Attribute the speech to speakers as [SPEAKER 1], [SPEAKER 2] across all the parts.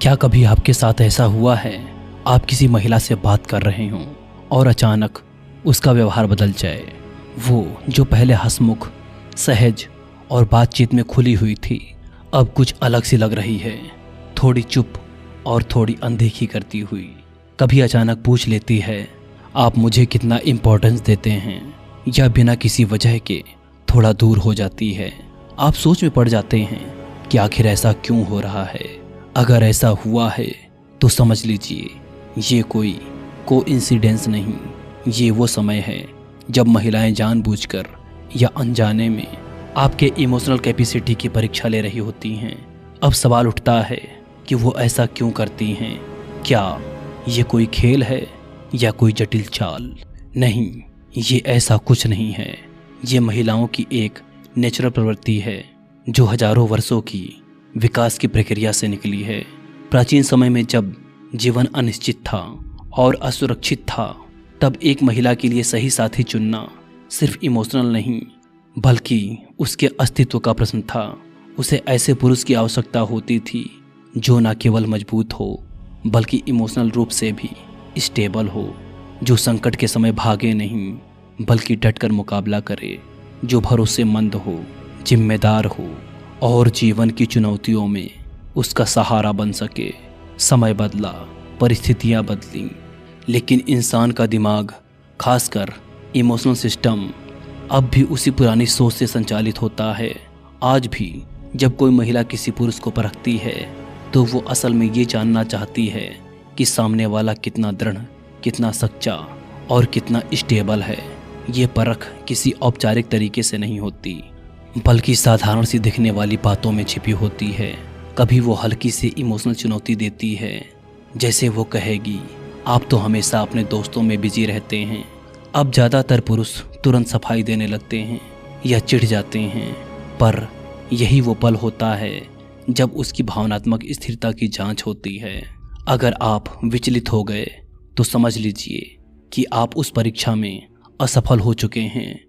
[SPEAKER 1] क्या कभी आपके साथ ऐसा हुआ है, आप किसी महिला से बात कर रहे हों और अचानक उसका व्यवहार बदल जाए? वो जो पहले हंसमुख, सहज और बातचीत में खुली हुई थी, अब कुछ अलग सी लग रही है। थोड़ी चुप और थोड़ी अनदेखी करती हुई। कभी अचानक पूछ लेती है, आप मुझे कितना इम्पोर्टेंस देते हैं, या बिना किसी वजह के थोड़ा दूर हो जाती है। आप सोच में पड़ जाते हैं कि आखिर ऐसा क्यों हो रहा है। अगर ऐसा हुआ है तो समझ लीजिए ये कोई कोइंसिडेंस नहीं, ये वो समय है जब महिलाएं जानबूझकर या अनजाने में आपके इमोशनल कैपेसिटी की परीक्षा ले रही होती हैं। अब सवाल उठता है कि वो ऐसा क्यों करती हैं? क्या ये कोई खेल है या कोई जटिल चाल? नहीं, ये ऐसा कुछ नहीं है। ये महिलाओं की एक नेचुरल प्रवृत्ति है जो हजारों वर्षों की विकास की प्रक्रिया से निकली है। प्राचीन समय में जब जीवन अनिश्चित था और असुरक्षित था, तब एक महिला के लिए सही साथी चुनना सिर्फ इमोशनल नहीं बल्कि उसके अस्तित्व का प्रश्न था। उसे ऐसे पुरुष की आवश्यकता होती थी जो न केवल मजबूत हो बल्कि इमोशनल रूप से भी स्टेबल हो, जो संकट के समय भागे नहीं बल्कि डटकर मुकाबला करे, जो भरोसेमंद हो, जिम्मेदार हो और जीवन की चुनौतियों में उसका सहारा बन सके। समय बदला, परिस्थितियां बदलीं, लेकिन इंसान का दिमाग, खासकर इमोशनल सिस्टम, अब भी उसी पुरानी सोच से संचालित होता है। आज भी जब कोई महिला किसी पुरुष को परखती है तो वो असल में ये जानना चाहती है कि सामने वाला कितना दृढ़, कितना सच्चा और कितना स्टेबल है। ये परख किसी औपचारिक तरीके से नहीं होती बल्कि साधारण सी दिखने वाली बातों में छिपी होती है। कभी वो हल्की सी इमोशनल चुनौती देती है, जैसे वो कहेगी, आप तो हमेशा अपने दोस्तों में बिजी रहते हैं। अब ज़्यादातर पुरुष तुरंत सफाई देने लगते हैं या चिढ़ जाते हैं, पर यही वो पल होता है जब उसकी भावनात्मक स्थिरता की जांच होती है। अगर आप विचलित हो गए तो समझ लीजिए कि आप उस परीक्षा में असफल हो चुके हैं।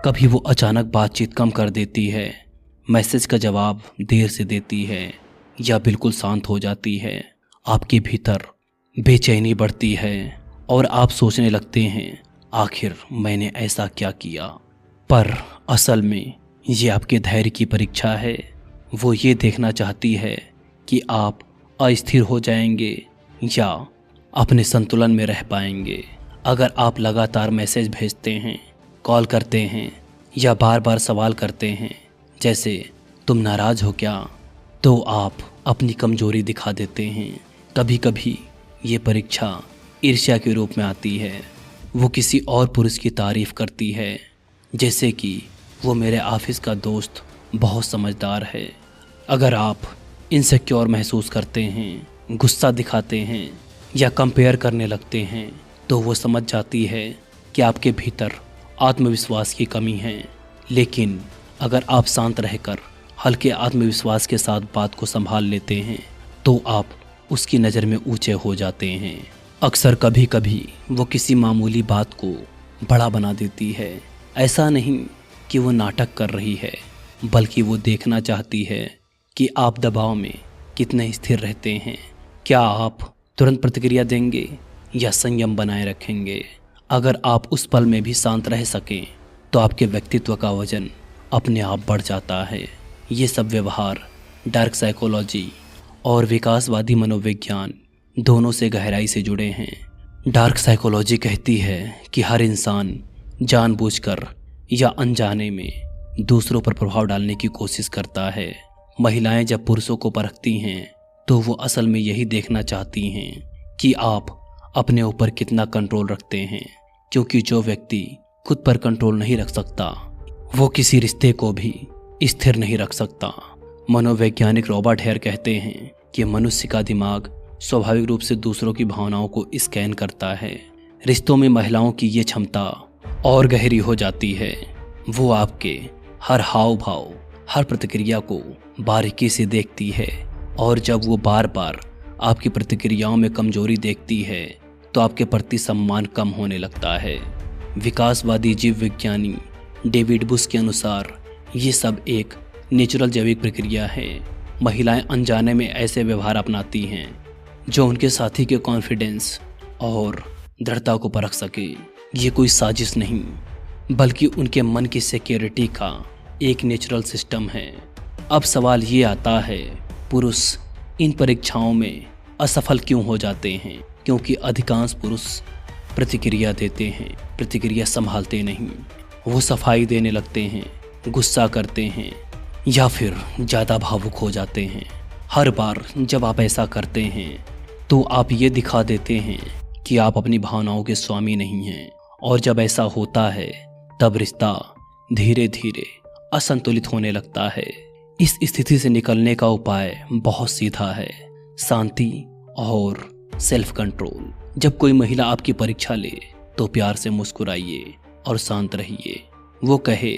[SPEAKER 1] कभी वो अचानक बातचीत कम कर देती है, मैसेज का जवाब देर से देती है या बिल्कुल शांत हो जाती है। आपके भीतर बेचैनी बढ़ती है और आप सोचने लगते हैं, आखिर मैंने ऐसा क्या किया? पर असल में ये आपके धैर्य की परीक्षा है। वो ये देखना चाहती है कि आप अस्थिर हो जाएंगे या अपने संतुलन में रह पाएंगे। अगर आप लगातार मैसेज भेजते हैं, कॉल करते हैं या बार बार सवाल करते हैं, जैसे तुम नाराज़ हो क्या, तो आप अपनी कमजोरी दिखा देते हैं। कभी कभी ये परीक्षा ईर्ष्या के रूप में आती है। वो किसी और पुरुष की तारीफ करती है, जैसे कि वो मेरे ऑफिस का दोस्त बहुत समझदार है। अगर आप इनसिक्योर महसूस करते हैं, गुस्सा दिखाते हैं या कंपेयर करने लगते हैं, तो वो समझ जाती है कि आपके भीतर आत्मविश्वास की कमी है। लेकिन अगर आप शांत रहकर हल्के आत्मविश्वास के साथ बात को संभाल लेते हैं तो आप उसकी नज़र में ऊंचे हो जाते हैं। अक्सर कभी कभी वो किसी मामूली बात को बड़ा बना देती है। ऐसा नहीं कि वो नाटक कर रही है, बल्कि वो देखना चाहती है कि आप दबाव में कितने स्थिर रहते हैं। क्या आप तुरंत प्रतिक्रिया देंगे या संयम बनाए रखेंगे? अगर आप उस पल में भी शांत रह सकें तो आपके व्यक्तित्व का वजन अपने आप बढ़ जाता है। ये सब व्यवहार डार्क साइकोलॉजी और विकासवादी मनोविज्ञान दोनों से गहराई से जुड़े हैं। डार्क साइकोलॉजी कहती है कि हर इंसान जानबूझकर या अनजाने में दूसरों पर प्रभाव डालने की कोशिश करता है। महिलाएं जब पुरुषों को परखती हैं तो वो असल में यही देखना चाहती हैं कि आप अपने ऊपर कितना कंट्रोल रखते हैं, क्योंकि जो व्यक्ति खुद पर कंट्रोल नहीं रख सकता वो किसी रिश्ते को भी स्थिर नहीं रख सकता। मनोवैज्ञानिक रॉबर्ट हेयर कहते हैं कि मनुष्य का दिमाग स्वाभाविक रूप से दूसरों की भावनाओं को स्कैन करता है। रिश्तों में महिलाओं की ये क्षमता और गहरी हो जाती है। वो आपके हर हाव भाव, हर प्रतिक्रिया को बारीकी से देखती है, और जब वो बार बार आपकी प्रतिक्रियाओं में कमजोरी देखती है तो आपके प्रति सम्मान कम होने लगता है। विकासवादी जीव विज्ञानी डेविड बुश के अनुसार ये सब एक नेचुरल जैविक प्रक्रिया है। महिलाएं अनजाने में ऐसे व्यवहार अपनाती हैं जो उनके साथी के कॉन्फिडेंस और दृढ़ता को परख सके। ये कोई साजिश नहीं, बल्कि उनके मन की सिक्योरिटी का एक नेचुरल सिस्टम है। अब सवाल ये आता है, पुरुष इन परीक्षाओं में असफल क्यों हो जाते हैं? क्योंकि अधिकांश पुरुष प्रतिक्रिया देते हैं, प्रतिक्रिया संभालते नहीं। वो सफाई देने लगते हैं, गुस्सा करते हैं या फिर ज़्यादा भावुक हो जाते हैं। हर बार जब आप ऐसा करते हैं तो आप ये दिखा देते हैं कि आप अपनी भावनाओं के स्वामी नहीं हैं, और जब ऐसा होता है तब रिश्ता धीरे धीरे असंतुलित होने लगता है। इस स्थिति से निकलने का उपाय बहुत सीधा है, शांति और सेल्फ कंट्रोल। जब कोई महिला आपकी परीक्षा ले तो प्यार से मुस्कुराइए और शांत रहिए। वो कहे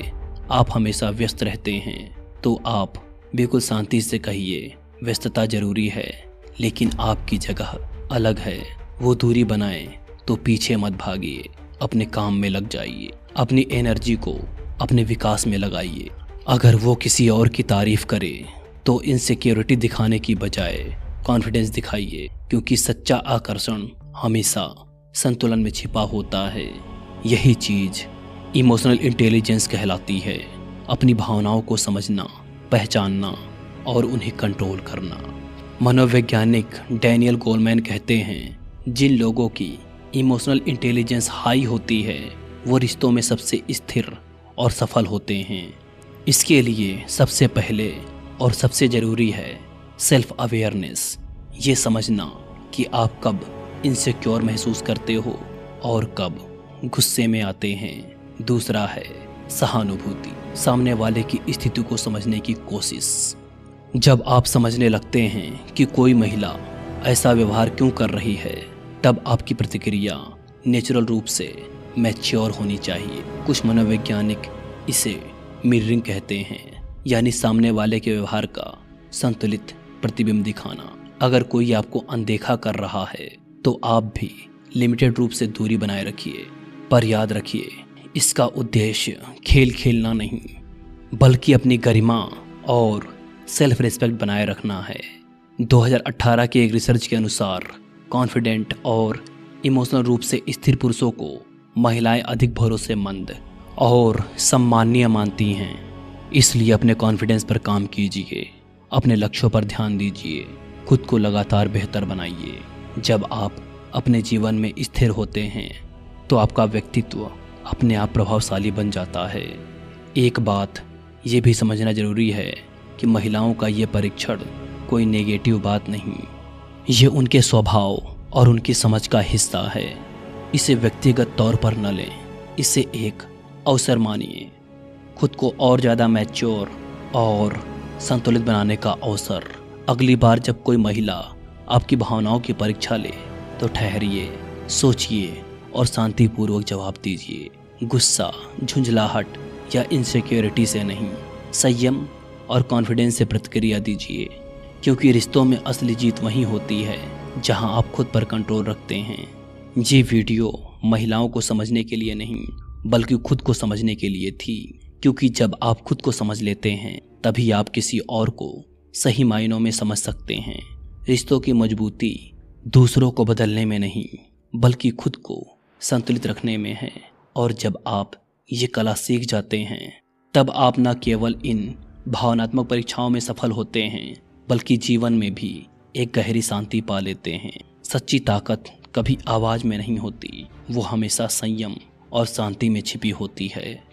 [SPEAKER 1] आप हमेशा व्यस्त रहते हैं तो आप बिल्कुल शांति से कहिए व्यस्तता जरूरी है, लेकिन आपकी जगह अलग है। वो दूरी बनाए तो पीछे मत भागिए, अपने काम में लग जाइए, अपनी एनर्जी को अपने विकास में लगाइए। अगर वो किसी और की तारीफ करे तो इनसिक्योरिटी दिखाने की बजाय कॉन्फिडेंस दिखाइए, क्योंकि सच्चा आकर्षण हमेशा संतुलन में छिपा होता है। यही चीज इमोशनल इंटेलिजेंस कहलाती है, अपनी भावनाओं को समझना, पहचानना और उन्हें कंट्रोल करना। मनोवैज्ञानिक डैनियल गोलमैन कहते हैं, जिन लोगों की इमोशनल इंटेलिजेंस हाई होती है वो रिश्तों में सबसे स्थिर और सफल होते हैं। इसके लिए सबसे पहले और सबसे ज़रूरी है सेल्फ अवेयरनेस, ये समझना कि आप कब इनसिक्योर महसूस करते हो और कब गुस्से में आते हैं। दूसरा है सहानुभूति, सामने वाले की स्थिति को समझने की कोशिश। जब आप समझने लगते हैं कि कोई महिला ऐसा व्यवहार क्यों कर रही है, तब आपकी प्रतिक्रिया नेचुरल रूप से मैच्योर होनी चाहिए। कुछ मनोवैज्ञानिक इसे मिररिंग कहते हैं, यानी सामने वाले के व्यवहार का संतुलित प्रतिबिंब दिखाना। अगर कोई आपको अनदेखा कर रहा है तो आप भी लिमिटेड रूप से दूरी बनाए रखिए, पर याद रखिए इसका उद्देश्य खेल खेलना नहीं, बल्कि अपनी गरिमा और सेल्फ रिस्पेक्ट बनाए रखना है। 2018 के एक रिसर्च के अनुसार कॉन्फिडेंट और इमोशनल रूप से स्थिर पुरुषों को महिलाएं अधिक भरोसेमंद और सम्माननीय मानती हैं। इसलिए अपने कॉन्फिडेंस पर काम कीजिए, अपने लक्ष्यों पर ध्यान दीजिए, खुद को लगातार बेहतर बनाइए। जब आप अपने जीवन में स्थिर होते हैं तो आपका व्यक्तित्व अपने आप प्रभावशाली बन जाता है। एक बात ये भी समझना जरूरी है कि महिलाओं का ये परीक्षण कोई नेगेटिव बात नहीं, ये उनके स्वभाव और उनकी समझ का हिस्सा है। इसे व्यक्तिगत तौर पर न लें, इसे एक अवसर मानिए, खुद को और ज़्यादा मैच्योर और संतुलित बनाने का अवसर। अगली बार जब कोई महिला आपकी भावनाओं की परीक्षा ले तो ठहरिए, सोचिए और शांतिपूर्वक जवाब दीजिए। गुस्सा, झुंझलाहट या इनसिक्योरिटी से नहीं, संयम और कॉन्फिडेंस से प्रतिक्रिया दीजिए, क्योंकि रिश्तों में असली जीत वहीं होती है जहां आप खुद पर कंट्रोल रखते हैं। ये वीडियो महिलाओं को समझने के लिए नहीं, बल्कि खुद को समझने के लिए थी, क्योंकि जब आप खुद को समझ लेते हैं तभी आप किसी और को सही मायनों में समझ सकते हैं। रिश्तों की मजबूती दूसरों को बदलने में नहीं, बल्कि खुद को संतुलित रखने में है। और जब आप ये कला सीख जाते हैं तब आप न केवल इन भावनात्मक परीक्षाओं में सफल होते हैं, बल्कि जीवन में भी एक गहरी शांति पा लेते हैं। सच्ची ताकत कभी आवाज में नहीं होती, वो हमेशा संयम और शांति में छिपी होती है।